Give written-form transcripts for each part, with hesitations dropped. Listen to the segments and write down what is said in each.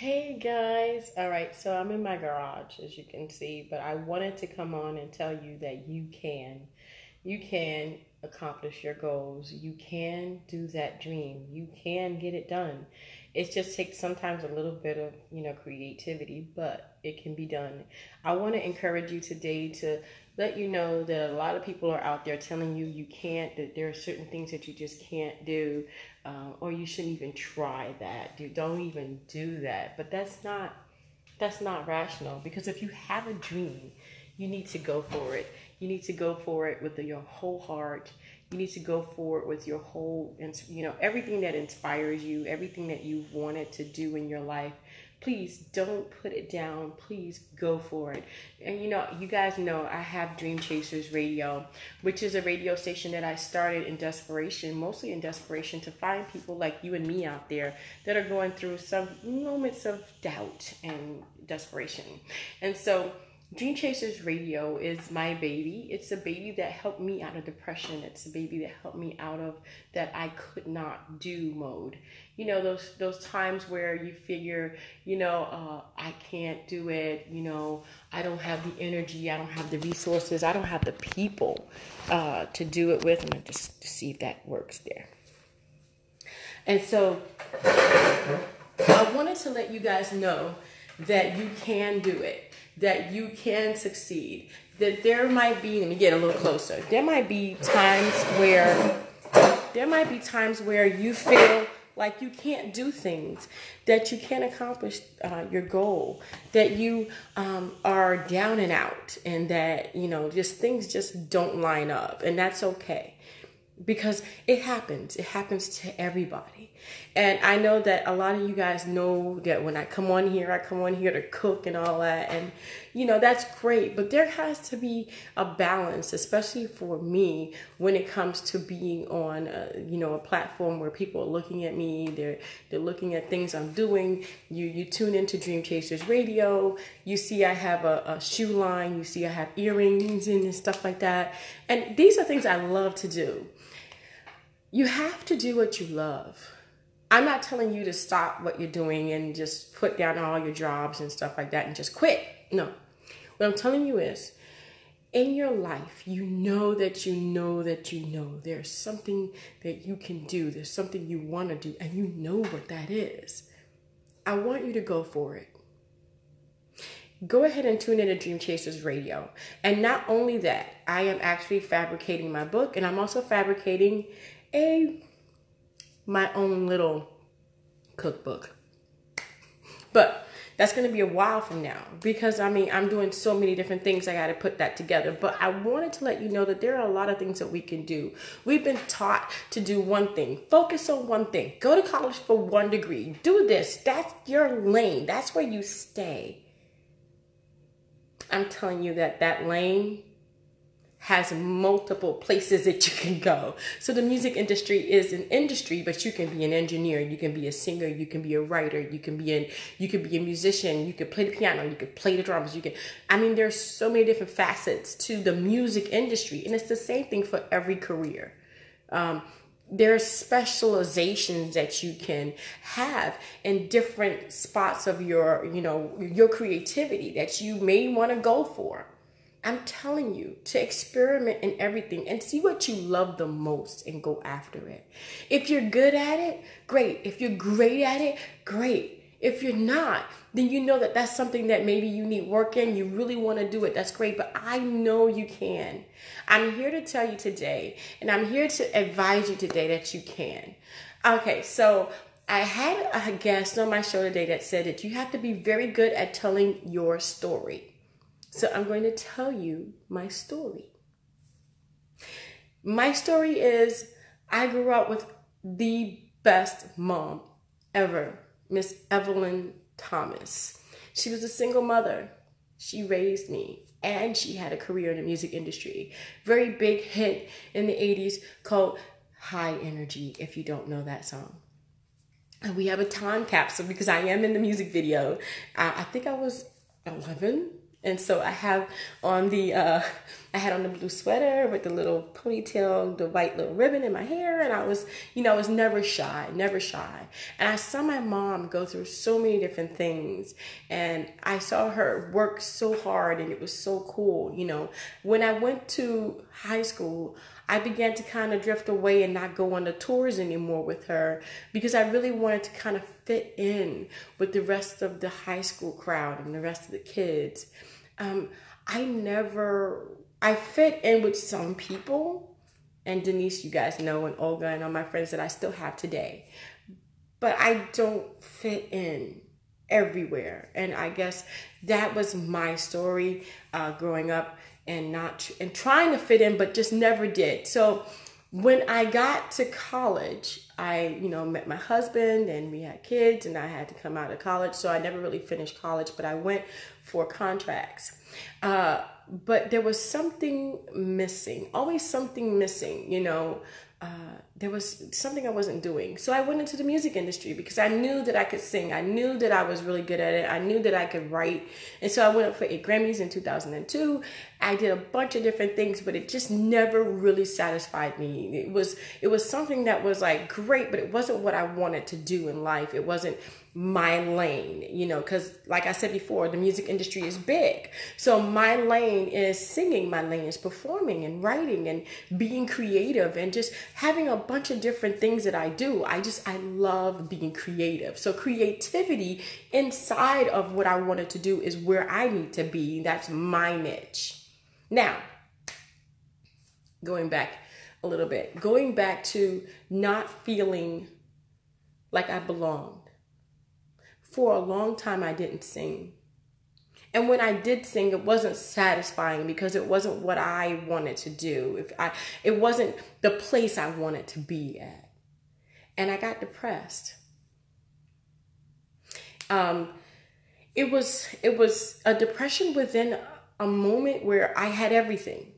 Hey guys, all right, so I'm in my garage as you can see, but I wanted to come on and tell you that you can accomplish your goals. You can do that dream. You can get it done. It just takes sometimes a little bit of, creativity, but it can be done. I want to encourage you today to let you know that a lot of people are out there telling you you can't, that there are certain things that you just can't do, or you shouldn't even try that. Don't even do that. But that's not rational, because if you have a dream, you need to go for it. You need to go for it with your whole heart. You need to go for it with your whole, everything that inspires you, everything that you've wanted to do in your life. Please don't put it down. Please go for it. And you guys know I have Dream Chasers Radio, which is a radio station that I started in desperation, mostly in desperation, to find people like you and me out there that are going through some moments of doubt and desperation. And so Dream Chasers Radio is my baby. It's a baby that helped me out of depression. It's a baby that helped me out of that I could not do mode. Those times where you figure, I can't do it. I don't have the energy. I don't have the resources. I don't have the people to do it with. I'm going to just see if that works there. And so I wanted to let you guys know that you can do it, that you can succeed, that there might be, let me get a little closer, there might be times where you feel like you can't do things, that you can't accomplish your goal, that you are down and out, and that, just things just don't line up, and that's okay. Because it happens to everybody. And I know that a lot of you guys know that when I come on here to cook and all that. And, that's great. But there has to be a balance, especially for me, when it comes to being on, a platform where people are looking at me. They're looking at things I'm doing. You tune into Dream Chasers Radio. You see I have a shoe line. You see I have earrings and stuff like that. And these are things I love to do. You have to do what you love. I'm not telling you to stop what you're doing and just put down all your jobs and stuff like that and just quit. No. What I'm telling you is, in your life, there's something that you can do. There's something you want to do, and you know what that is. I want you to go for it. Go ahead and tune in to Dream Chasers Radio. And not only that, I am actually fabricating my book, and I'm also fabricating my own little cookbook. But that's going to be a while from now, because I'm doing so many different things. I got to put that together. But I wanted to let you know that there are a lot of things that we can do. We've been taught to do one thing, focus on one thing, go to college for one degree, do this. That's your lane. That's where you stay. I'm telling you that lane has multiple places that you can go. So the music industry is an industry, but you can be an engineer, you can be a singer, you can be a writer, you can be a musician, you can play the piano, you can play the drums, there's so many different facets to the music industry, and it's the same thing for every career. There are specializations that you can have in different spots of your creativity that you may want to go for. I'm telling you to experiment in everything and see what you love the most and go after it. If you're good at it, great. If you're great at it, great. If you're not, then you know that that's something that maybe you need work in. You really want to do it. That's great. But I know you can. I'm here to tell you today, and I'm here to advise you today that you can. Okay, so I had a guest on my show today that said that you have to be very good at telling your story. So I'm going to tell you my story. My story is, I grew up with the best mom ever, Miss Evelyn Thomas. She was a single mother. She raised me, and she had a career in the music industry. Very big hit in the 80s called High Energy, if you don't know that song. And we have a time capsule, because I am in the music video. I think I was 11 And so I have on the I had on the blue sweater with the little ponytail, the white little ribbon in my hair, and I was, I was never shy, never shy. And I saw my mom go through so many different things, and I saw her work so hard, and it was so cool. When I went to high school, I began to kind of drift away and not go on the tours anymore with her, because I really wanted to kind of fit in with the rest of the high school crowd and the rest of the kids. I fit in with some people, and Denise, you guys know, and Olga and all my friends that I still have today, but I don't fit in everywhere. And I guess that was my story growing up, and trying to fit in, but just never did. So when I got to college, I, met my husband, and we had kids, and I had to come out of college. So I never really finished college, but I went for contracts. But there was something missing, always something missing, there was something I wasn't doing. So I went into the music industry because I knew that I could sing. I knew that I was really good at it. I knew that I could write. And so I went up for 8 Grammys in 2002. I did a bunch of different things, but it just never really satisfied me. It was something that was like great, but it wasn't what I wanted to do in life. It wasn't my lane, because like I said before, the music industry is big. So my lane is singing, my lane is performing and writing and being creative and just having a bunch of different things that I do. I love being creative. So creativity inside of what I wanted to do is where I need to be. That's my niche. Now, going back a little bit, going back to not feeling like I belonged. For a long time, I didn't sing. And when I did sing, it wasn't satisfying because it wasn't what I wanted to do. It wasn't the place I wanted to be at. And I got depressed. It was a depression within a moment where I had everything.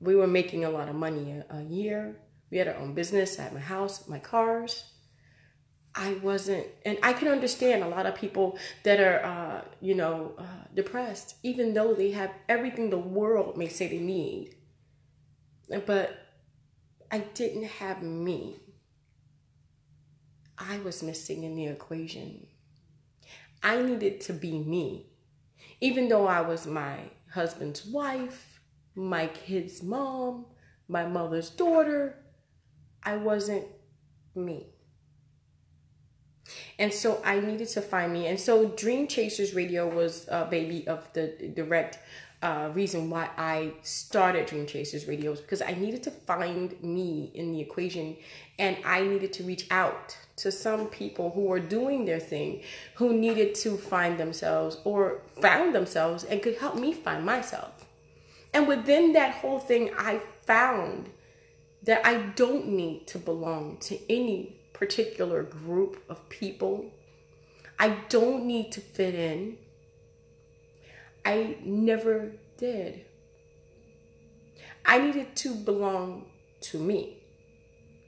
We were making a lot of money a year. We had our own business. I had my house, my cars. And I can understand a lot of people that are, depressed, even though they have everything the world may say they need. But I didn't have me. I was missing in the equation. I needed to be me. Even though I was my husband's wife, my kid's mom, my mother's daughter, I wasn't me. And so I needed to find me. And so Dream Chasers Radio was a baby of the direct reason why I started Dream Chasers Radio, was because I needed to find me in the equation, and I needed to reach out to some people who were doing their thing, who needed to find themselves or found themselves and could help me find myself. And within that whole thing, I found that I don't need to belong to any particular group of people. I don't need to fit in. I never did. I needed to belong to me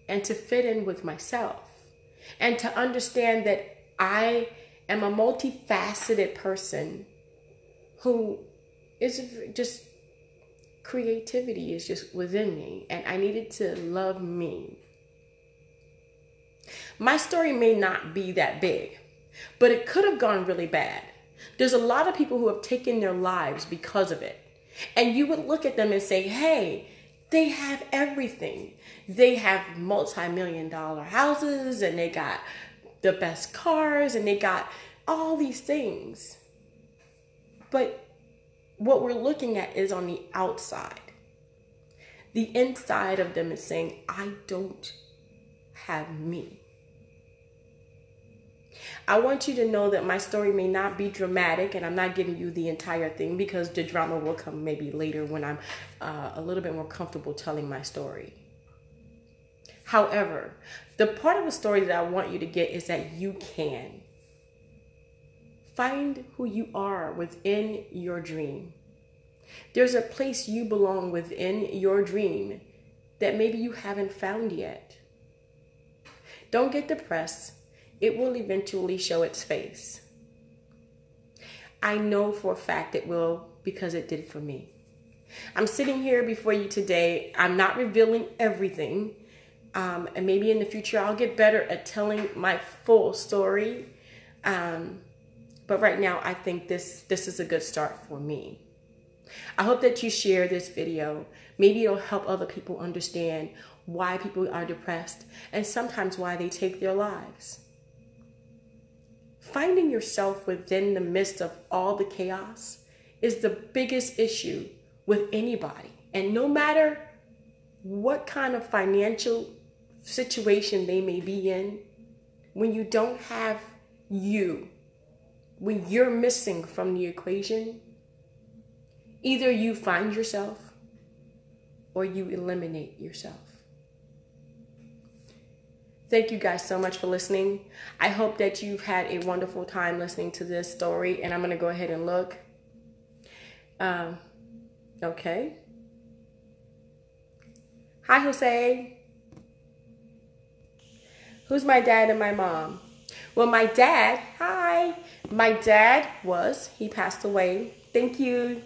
and to fit in with myself and to understand that I am a multifaceted person who is just, creativity is just within me, and I needed to love me. My story may not be that big, but it could have gone really bad. There's a lot of people who have taken their lives because of it. And you would look at them and say, hey, they have everything. They have multi-million-dollar houses, and they got the best cars, and they got all these things. But what we're looking at is on the outside. The inside of them is saying, I don't have me. I want you to know that my story may not be dramatic, and I'm not giving you the entire thing because the drama will come maybe later when I'm a little bit more comfortable telling my story. However, the part of the story that I want you to get is that you can find who you are within your dream. There's a place you belong within your dream that maybe you haven't found yet. Don't get depressed. It will eventually show its face. I know for a fact it will, because it did for me. I'm sitting here before you today. I'm not revealing everything. And maybe in the future I'll get better at telling my full story. But right now I think this is a good start for me. I hope that you share this video. Maybe it'll help other people understand why people are depressed and sometimes why they take their lives. Finding yourself within the midst of all the chaos is the biggest issue with anybody. And no matter what kind of financial situation they may be in, when you don't have you, when you're missing from the equation, either you find yourself or you eliminate yourself. Thank you guys so much for listening. I hope that you've had a wonderful time listening to this story, and I'm going to go ahead and look. Okay. Hi, Jose. Who's my dad and my mom? Well, my dad, hi. My dad he passed away. Thank you.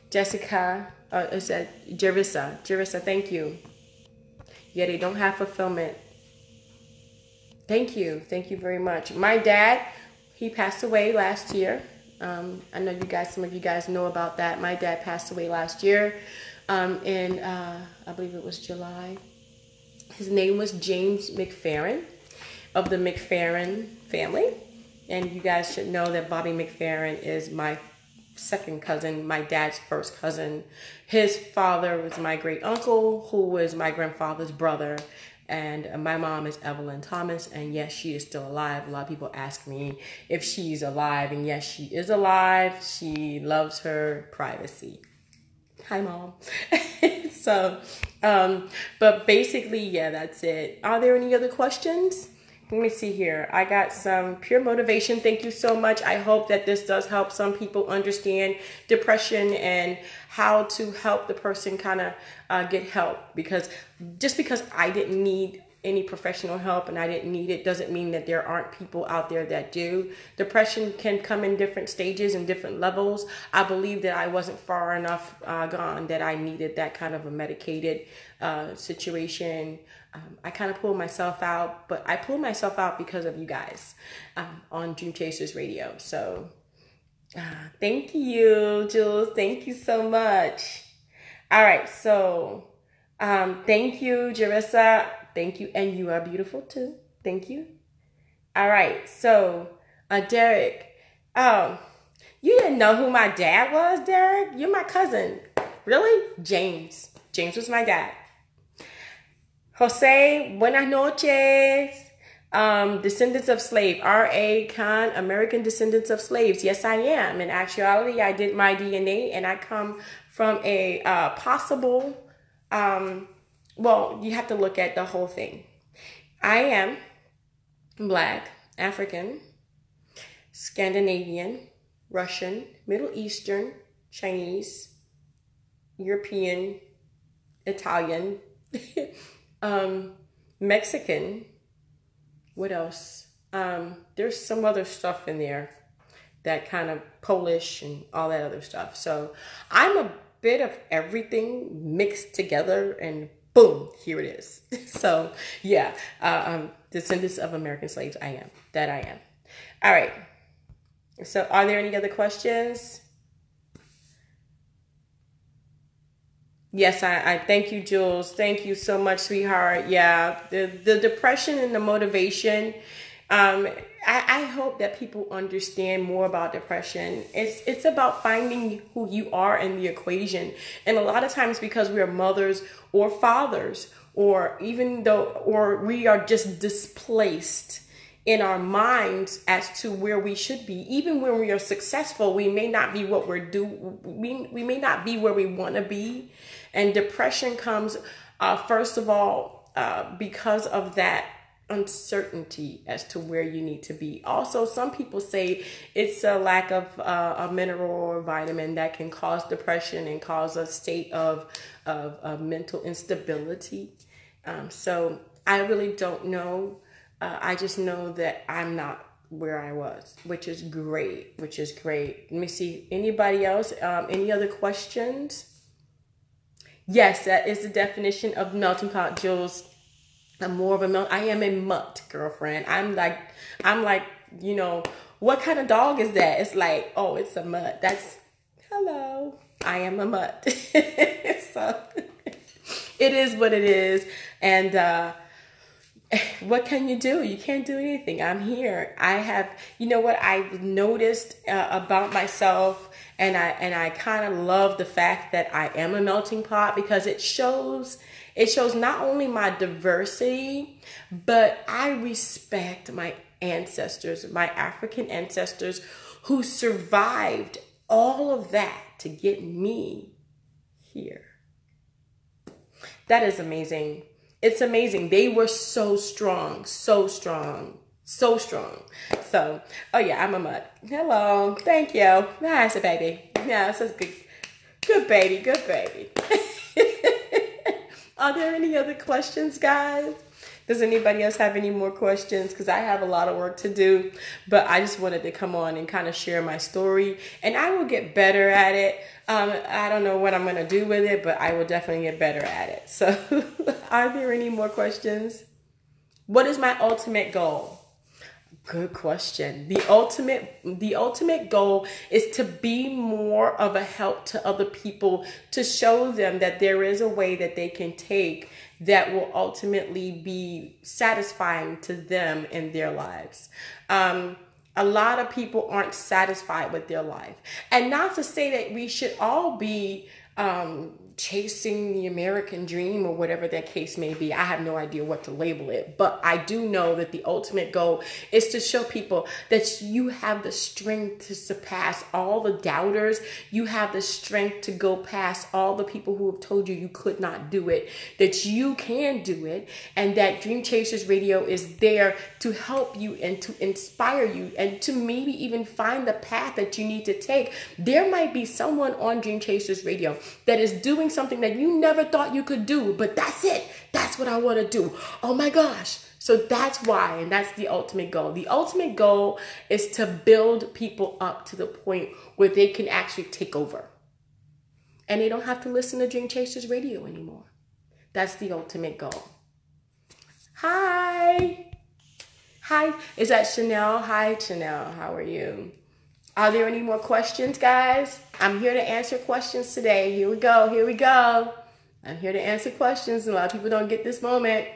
Jessica, is that Jerissa? Jerissa, thank you. Yeah, they don't have fulfillment. Thank you. Thank you very much. My dad, he passed away last year. I know some of you guys know about that. My dad passed away last year in, I believe it was July. His name was James McFerrin of the McFerrin family. And you guys should know that Bobby McFerrin is my second cousin, my dad's first cousin. His father was my great uncle, who was my grandfather's brother. And my mom is Evelyn Thomas, and yes, she is still alive. A lot of people ask me if she's alive, and yes, she is alive. She loves her privacy. Hi, Mom. So, but basically, yeah, that's it. Are there any other questions? Let me see here. I got some pure motivation. Thank you so much. I hope that this does help some people understand depression and how to help the person kind of get help. Because just because I didn't need any professional help and I didn't need it doesn't mean that there aren't people out there that do. Depression can come in different stages and different levels. I believe that I wasn't far enough gone that I needed that kind of a medicated situation. I kind of pulled myself out, but I pulled myself out because of you guys on Dream Chasers Radio. So thank you, Jules. Thank you so much. All right. So thank you, Jerissa. Thank you. And you are beautiful too. Thank you. All right. So Derek, you didn't know who my dad was, Derek? You're my cousin. Really? James. James was my dad. Jose, buenas noches. Descendants of slave, R.A. Khan, American descendants of slaves. Yes, I am. In actuality, I did my DNA and I come from a possible, well, you have to look at the whole thing. I am Black, African, Scandinavian, Russian, Middle Eastern, Chinese, European, Italian, Mexican. What else? There's some other stuff in there that kind of Polish and all that other stuff. So I'm a bit of everything mixed together and boom, here it is. So yeah, descendants of American slaves. I am. That I am. All right. So are there any other questions? Yes, I thank you, Jules. Thank you so much, sweetheart. Yeah, the depression and the motivation. I hope that people understand more about depression. It's about finding who you are in the equation. And a lot of times because we are mothers or fathers, or we are just displaced in our minds as to where we should be. Even when we are successful, we may not be what we may not be where we want to be. And depression comes, first of all, because of that uncertainty as to where you need to be. Also, some people say it's a lack of a mineral or vitamin that can cause depression and cause a state of mental instability. So I really don't know. I just know that I'm not where I was, which is great, Let me see, anybody else, any other questions? Yes, that is the definition of melting pot, Jules. I'm more of a I am a mutt, girlfriend. I'm like, you know, what kind of dog is that? It's like, oh, it's a mutt. That's, hello, I am a mutt. So it is what it is. And what can you do? You can't do anything. I'm here. I have, you know what I've noticed about myself, and I kind of love the fact that I am a melting pot, because it shows not only my diversity, but I respect my ancestors, my African ancestors, who survived all of that to get me here. That is amazing. It's amazing. They were so strong, so strong, so strong. So, oh yeah, I'm a mutt. Hello, thank you. Nice, baby. Yeah, so good. Good baby, good baby. Are there any other questions, guys? Does anybody else have any more questions? Because I have a lot of work to do, but I just wanted to come on and kind of share my story, and I will get better at it. I don't know what I'm going to do with it, but I will definitely get better at it. So are there any more questions? What is my ultimate goal? Good question. The ultimate goal is to be more of a help to other people, to show them that there is a way that they can take that will ultimately be satisfying to them in their lives. A lot of people aren't satisfied with their life. And not to say that we should all be chasing the American dream or whatever that case may be. I have no idea what to label it, but I do know that the ultimate goal is to show people that you have the strength to surpass all the doubters. You have the strength to go past all the people who have told you you could not do it, that you can do it, and that Dream Chasers Radio is there to help you and to inspire you and to maybe even find the path that you need to take. There might be someone on Dream Chasers Radio that is doing something that you never thought you could do, but that's it. That's what I want to do. Oh my gosh. So that's why, and that's the ultimate goal. The ultimate goal is to build people up to the point where they can actually take over. And they don't have to listen to Dream Chasers Radio anymore. That's the ultimate goal. Hi. Hi. Is that Chanel? Hi, Chanel. How are you? Are there any more questions, guys? I'm here to answer questions today. Here we go. Here we go. I'm here to answer questions. A lot of people don't get this moment.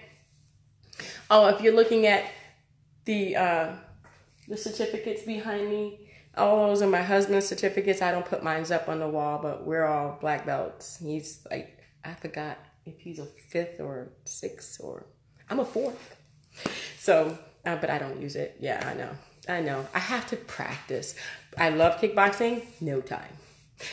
Oh, if you're looking at the certificates behind me, all those are my husband's certificates. I don't put mine up on the wall, but we're all black belts. He's like, I forgot if he's a 5th or 6th, or I'm a 4th. So, but I don't use it. Yeah, I know. I have to practice. I love kickboxing. No time.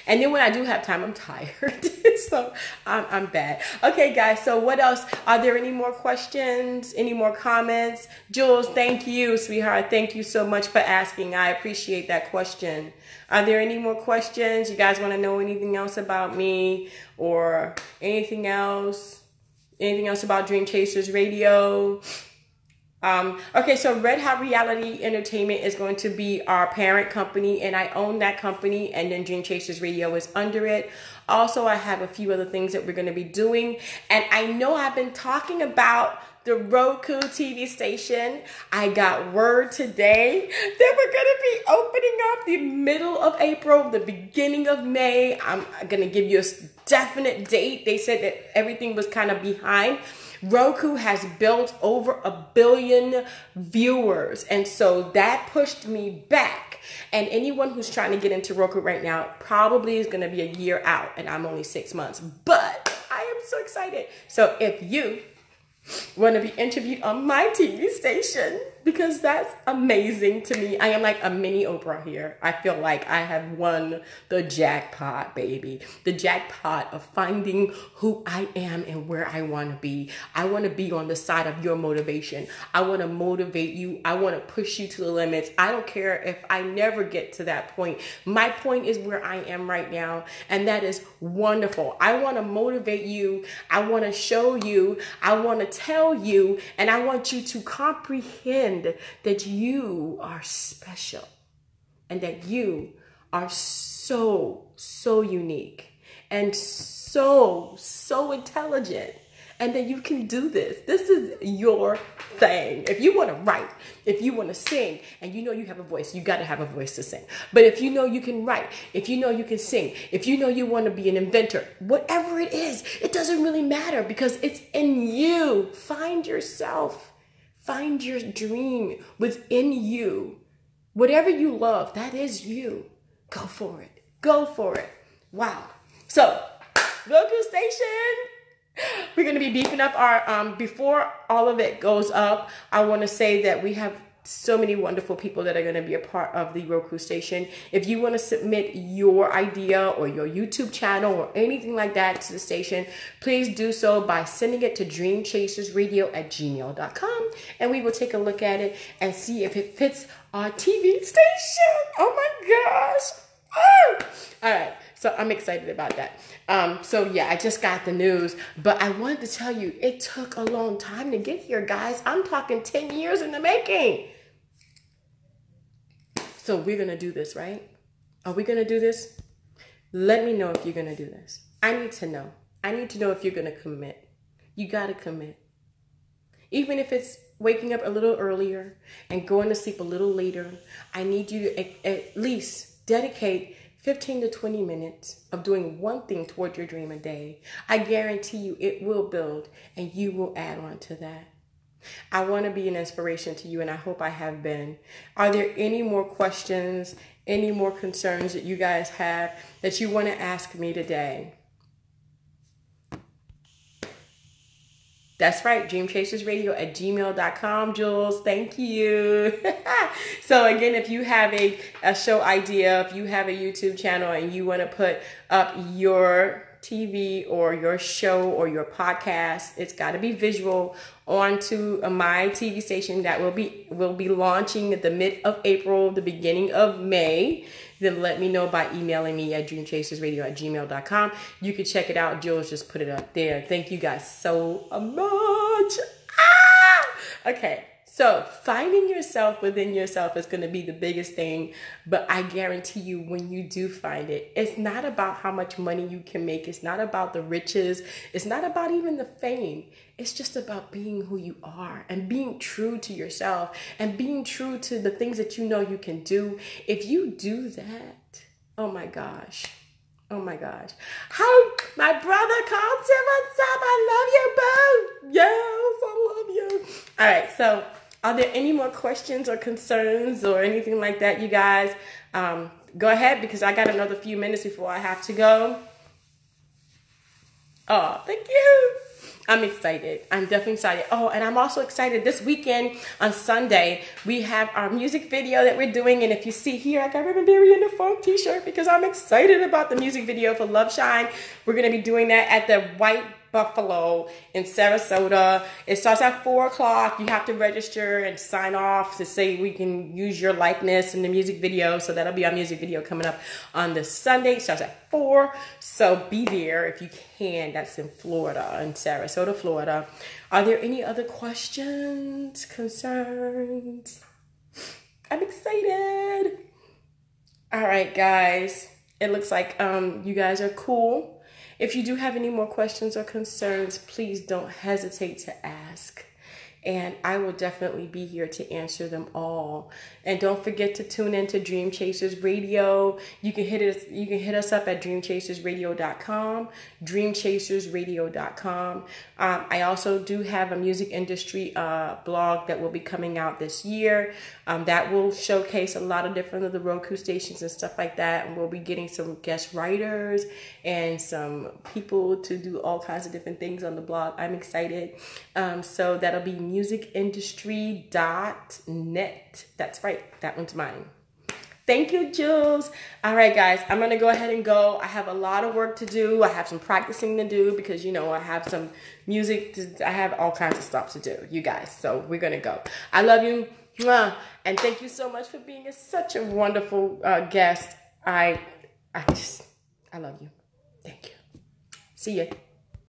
And then when I do have time, I'm tired. So I'm bad. Okay, guys. So what else? Are there any more questions? Any more comments? Jules, thank you, sweetheart. Thank you so much for asking. I appreciate that question. Are there any more questions? You guys want to know anything else about me or anything else? Anything else about Dream Chasers Radio? Okay, so Red Hot Reality Entertainment is going to be our parent company, and I own that company, and then Dream Chasers Radio is under it. Also, I have a few other things that we're going to be doing, and I know I've been talking about the Roku TV station. I got word today that we're going to be opening up the middle of April, the beginning of May. I'm going to give you a definite date. They said that everything was kind of behind. Roku has built over 1 billion viewers, and so that pushed me back. And anyone who's trying to get into Roku right now probably is going to be a year out, and I'm only 6 months, but I am so excited. So if you want to be interviewed on my TV station, because that's amazing to me. I am like a mini Oprah here. I feel like I have won the jackpot, baby. The jackpot of finding who I am and where I want to be. I want to be on the side of your motivation. I want to motivate you. I want to push you to the limits. I don't care if I never get to that point. My point is where I am right now, and that is wonderful. I want to motivate you. I want to show you. I want to tell you, and I want you to comprehend understand that you are special and that you are so unique and so intelligent, and that you can do this. This is your thing. If you want to write, if you want to sing, and you know you have a voice, you got to have a voice to sing. But if you know you can write, if you know you can sing, if you know you want to be an inventor, whatever it is, it doesn't really matter because it's in you. Find yourself. Find your dream within you. Whatever you love, that is you. Go for it. Go for it. Wow. So, Roku Station. We're going to be beefing up our, before all of it goes up, I want to say that we have so many wonderful people that are going to be a part of the Roku Station. If you want to submit your idea or your YouTube channel or anything like that to the station, please do so by sending it to dreamchasersradio@gmail.com, and we will take a look at it and see if it fits our TV station. Oh my gosh. Oh! All right. So I'm excited about that. So yeah, I just got the news, but I wanted to tell you, it took a long time to get here, guys. I'm talking 10 years in the making. So we're going to do this, right? Are we going to do this? Let me know if you're going to do this. I need to know. I need to know if you're going to commit. You got to commit. Even if it's waking up a little earlier and going to sleep a little later, I need you to at least dedicate 15 to 20 minutes of doing one thing toward your dream a day. I guarantee you it will build and you will add on to that. I want to be an inspiration to you, and I hope I have been. Are there any more questions, any more concerns that you guys have that you want to ask me today? That's right, dreamchasersradio@gmail.com, Jules. Thank you. So again, if you have a show idea, if you have a YouTube channel and you want to put up your TV or your show or your podcast, it's got to be visual onto my TV station that will be launching at the mid of April, the beginning of May. Then let me know by emailing me at dreamchasersradio@gmail.com. You can check it out. Jules just put it up there. Thank you guys so much. Okay. So finding yourself within yourself is going to be the biggest thing, but I guarantee you when you do find it, it's not about how much money you can make. It's not about the riches. It's not about even the fame. It's just about being who you are and being true to yourself and being true to the things that you know you can do. If you do that, oh my gosh. Oh my gosh. How my brother Carlton, what's up? I love you, boo. Yes, I love you. All right, so are there any more questions or concerns or anything like that, you guys? Go ahead, because I got another few minutes before I have to go. Oh, thank you. I'm excited. I'm definitely excited. Oh, and I'm also excited. This weekend on Sunday, we have our music video that we're doing. And if you see here, I got Ribbon Berry in the Funk t-shirt because I'm excited about the music video for Love Shine. We're going to be doing that at the White Buffalo in Sarasota. It starts at 4 o'clock. You have to register and sign off to say we can use your likeness in the music video. So that'll be our music video coming up on this Sunday. It starts at 4. So be there if you can. That's in Florida, in Sarasota, Florida. Are there any other questions, concerns? I'm excited. All right, guys. It looks like you guys are cool. If you do have any more questions or concerns, please don't hesitate to ask. And I will definitely be here to answer them all. And don't forget to tune in to Dream Chasers Radio. You can hit us up at dreamchasersradio.com, dreamchasersradio.com. I also do have a music industry blog that will be coming out this year. That will showcase a lot of different of the Roku stations and stuff like that. And we'll be getting some guest writers and some people to do all kinds of different things on the blog. I'm excited. So that'll be musicindustry.net. That's right. That one's mine. Thank you, Jules. All right, guys, I'm going to go ahead and go. I have a lot of work to do. I have some practicing to do because, you know, I have some music. I have all kinds of stuff to do, you guys. So we're going to go. I love you. And thank you so much for being such a wonderful guest. I love you. Thank you. See ya.